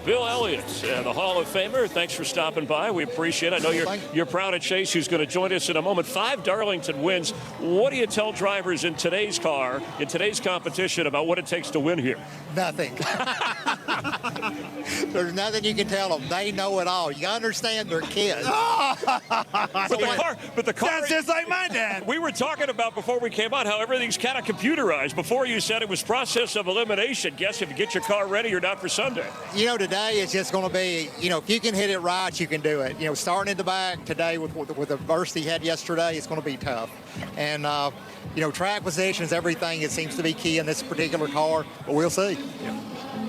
Bill Elliott, the Hall of Famer. Thanks for stopping by. We appreciate it. I know you're proud of Chase, who's going to join us in a moment. 5 Darlington wins. What do you tell drivers in today's car, in today's competition, about what it takes to win here? Nothing. There's nothing you can tell them. They know it all. You understand they're kids. But the car sounds just like my dad. We were talking about before we came on how everything's kind of computerized. Before you said it was process of elimination. Guess if you get your car ready or not for Sunday. You know, today it's just going to be, if you can hit it right, you can do it. Starting in the back today with the adversity he had yesterday, it's going to be tough. And, track position is everything. It seems to be key in this particular car, but we'll see.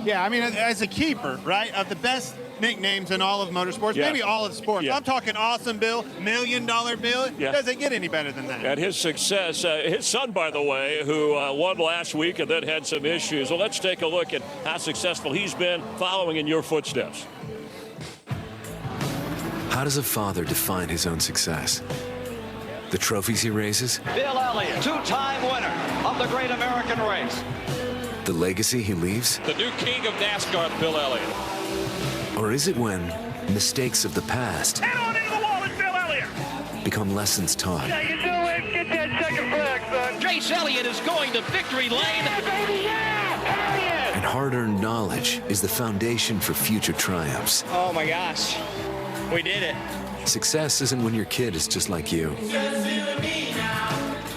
Yeah, I mean, as a keeper, right, of the best nicknames in all of motorsports, maybe all of sports. I'm talking Awesome Bill, $1 Million Bill. Doesn't get any better than that. And his success, his son, by the way, who won last week and then had some issues. Well, let's take a look at how successful he's been following in your footsteps. How does a father define his own success? The trophies he raises? Bill Elliott, 2-time winner of the Great American Race. The legacy he leaves? The new king of NASCAR, Bill Elliott. Or is it when mistakes of the past Head on into the wall, it's Bill Elliott. become lessons taught? Yeah, you do it. Get that second flag, son. Chase Elliott is going to victory lane. Yeah, baby, yeah. Elliott. And hard-earned knowledge is the foundation for future triumphs. Oh my gosh, we did it. Success isn't when your kid is just like you.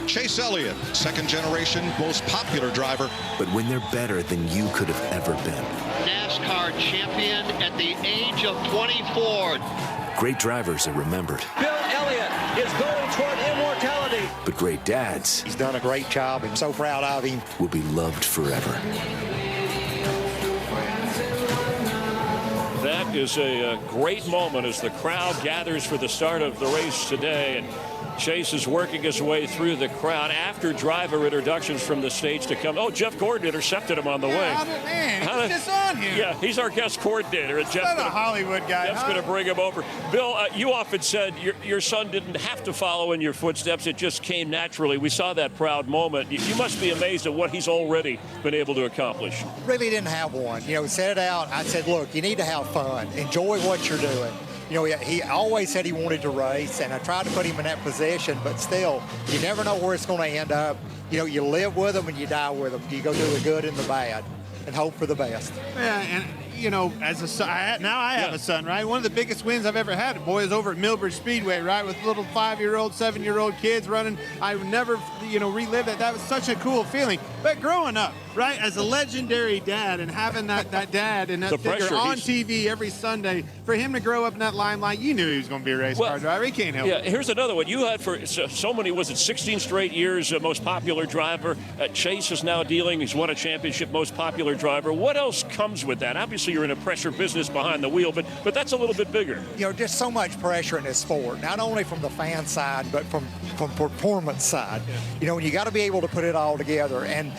Chase Elliott, second generation, most popular driver. But when they're better than you could have ever been. NASCAR champion at the age of 24. Great drivers are remembered. Bill Elliott is going toward immortality. But great dads He's done a great job. I'm so proud of him. will be loved forever. That is a great moment as the crowd gathers for the start of the race today. And Chase is working his way through the crowd after driver introductions from the stage to come. Oh, Jeff Gordon intercepted him on the way. He's just on here. Yeah, he's our guest coordinator. And Not a Hollywood guy. Jeff's going to bring him over. Bill, you often said your son didn't have to follow in your footsteps. It just came naturally. We saw that proud moment. You must be amazed at what he's already been able to accomplish. Really didn't have one. Set it out. I said, look, you need to have fun. Enjoy what you're doing. He always said he wanted to race, and I tried to put him in that position, but still, you never know where it's going to end up. You live with them and you die with them. You go through the good and the bad and hope for the best. Yeah, and as a son, now I have a son, right? One of the biggest wins I've ever had, boy, is over at Millbridge Speedway, right? With little 5-year-old, 7-year-old kids running. I would never, relive that. That was such a cool feeling. But growing up, right, as a legendary dad and having that dad and that figure on TV every Sunday, for him to grow up in that limelight, you knew he was going to be a race car driver. He can't help it. Here's another one. You had for so many, was it 16 straight years, most popular driver. Chase is now he's won a championship, most popular driver. What else comes with that? Obviously, you're in a pressure business behind the wheel, but that's a little bit bigger. Just so much pressure in this sport, not only from the fan side, but from performance side. And you got to be able to put it all together. And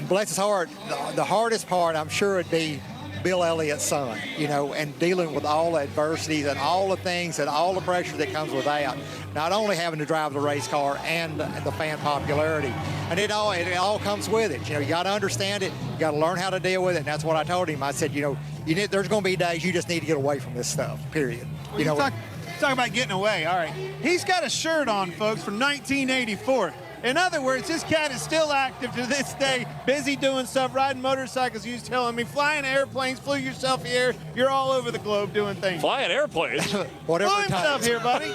bless his heart, the hardest part, I'm sure, would be Bill Elliott's son, and dealing with all the adversities and all the things and all the pressure that comes with that. Not only having to drive the race car and the fan popularity. And it all comes with it. You got to understand it. You got to learn how to deal with it. And that's what I told him. I said, there's going to be days you just need to get away from this stuff, period. Talk about getting away. All right. He's got a shirt on, folks, from 1984. In other words, this cat is still active to this day, busy doing stuff, riding motorcycles. He was telling me, flying airplanes, flew yourself here. You're all over the globe doing things. Flying airplanes? Whatever Flew it takes. himself here, buddy.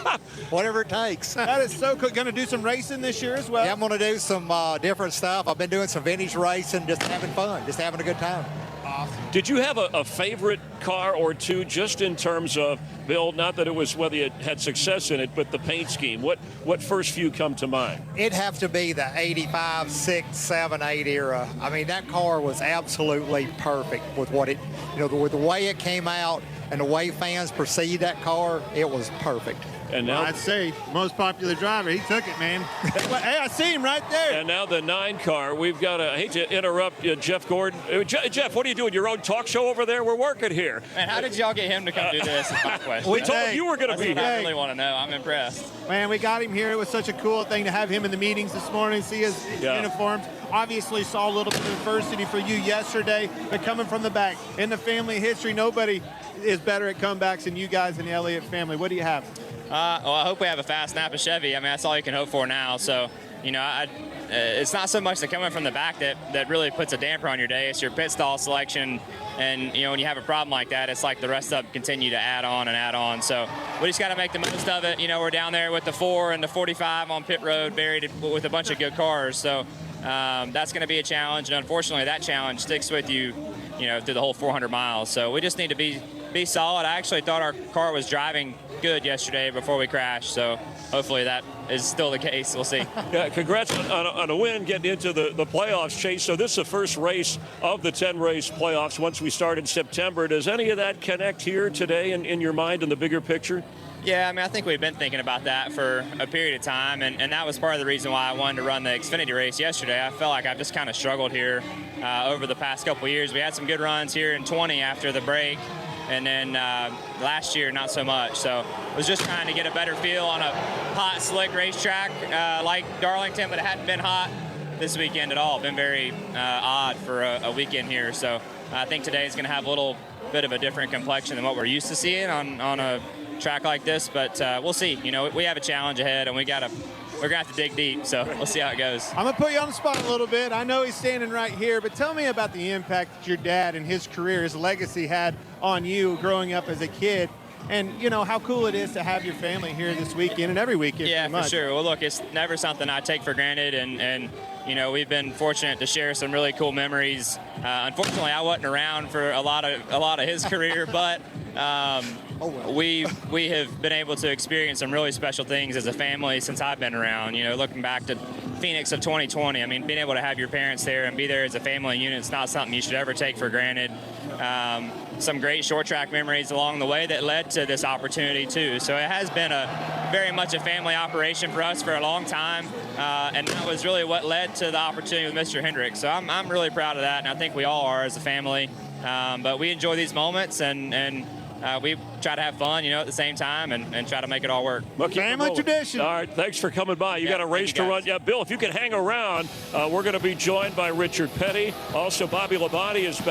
Whatever it takes. That is so cool. Going to do some racing this year as well? Yeah, I'm going to do some different stuff. I've been doing some vintage racing, just having fun, just having a good time. Awesome. Did you have a favorite car or two, just in terms of, Bill, not that it was whether you had success in it, but the paint scheme? What first few come to mind? It'd have to be the 85, 6, 7, 8 era. I mean, that car was absolutely perfect with what it, with the way it came out and the way fans perceived that car. It was perfect. And now, I'd say most popular driver. He took it, man. Hey, I see him right there. And now the 9 car. We've got I hate to interrupt Jeff Gordon. Jeff, what are you doing? Your own talk show over there? We're working here. Man, how did y'all get him to come do this? Is my question. We told him you were going to be here. I really want to know. I'm impressed. Man, we got him here. It was such a cool thing to have him in the meetings this morning, see his uniforms. Obviously saw a little bit of adversity for you yesterday, but coming from the back, in the family history, nobody is better at comebacks than you guys in the Elliott family. What do you have? Well, I hope we have a fast Napa Chevy. I mean, that's all you can hope for now. So, you know, it's not so much the coming from the back that really puts a damper on your day. It's your pit stall selection. And, you know, when you have a problem like that, it's like the rest of them continue to add on and add on. So we just got to make the most of it. You know, we're down there with the 4 and the 45 on pit road buried with a bunch of good cars. So that's going to be a challenge. And unfortunately, that challenge sticks with you, you know, through the whole 400 miles. So we just need to be solid. I actually thought our car was driving good yesterday before we crashed. So hopefully that is still the case. We'll see. Yeah, congrats on a win, getting into the playoffs, Chase. So this is the first race of the 10-race playoffs once we start in September. Does any of that connect here today in your mind in the bigger picture? Yeah, I mean, I think we've been thinking about that for a period of time, and that was part of the reason why I wanted to run the Xfinity race yesterday. I felt like I've just kind of struggled here over the past couple of years. We had some good runs here in 20 after the break, and then last year, not so much. So I was just trying to get a better feel on a hot, slick racetrack like Darlington, but it hadn't been hot this weekend at all. Been very odd for a weekend here. So I think today is going to have a little bit of a different complexion than what we're used to seeing on a track like this. But we'll see. You know, we have a challenge ahead, and we're gonna have to dig deep. So we'll see how it goes. I'm gonna put you on the spot a little bit. I know he's standing right here, but tell me about the impact that your dad and his career, his legacy had on you growing up as a kid. And, you know, how cool it is to have your family here this weekend and every weekend. Yeah, for sure. Well, look, it's never something I take for granted. And you know, we've been fortunate to share some really cool memories. Unfortunately, I wasn't around for a lot of his career, but we have been able to experience some really special things as a family since I've been around. You know, looking back to Phoenix of 2020, I mean, being able to have your parents there and be there as a family unit is not something you should ever take for granted. Some great short track memories along the way that led to this opportunity too. So it has been very much a family operation for us for a long time, and that was really what led to the opportunity with Mr. Hendrick. So I'm really proud of that, and I think we all are as a family. But we enjoy these moments, and we try to have fun, you know, at the same time and try to make it all work. Well, family tradition. All right, thanks for coming by. You got a race to run. Yeah, Bill, if you can hang around, we're going to be joined by Richard Petty. Also, Bobby Labonte is back.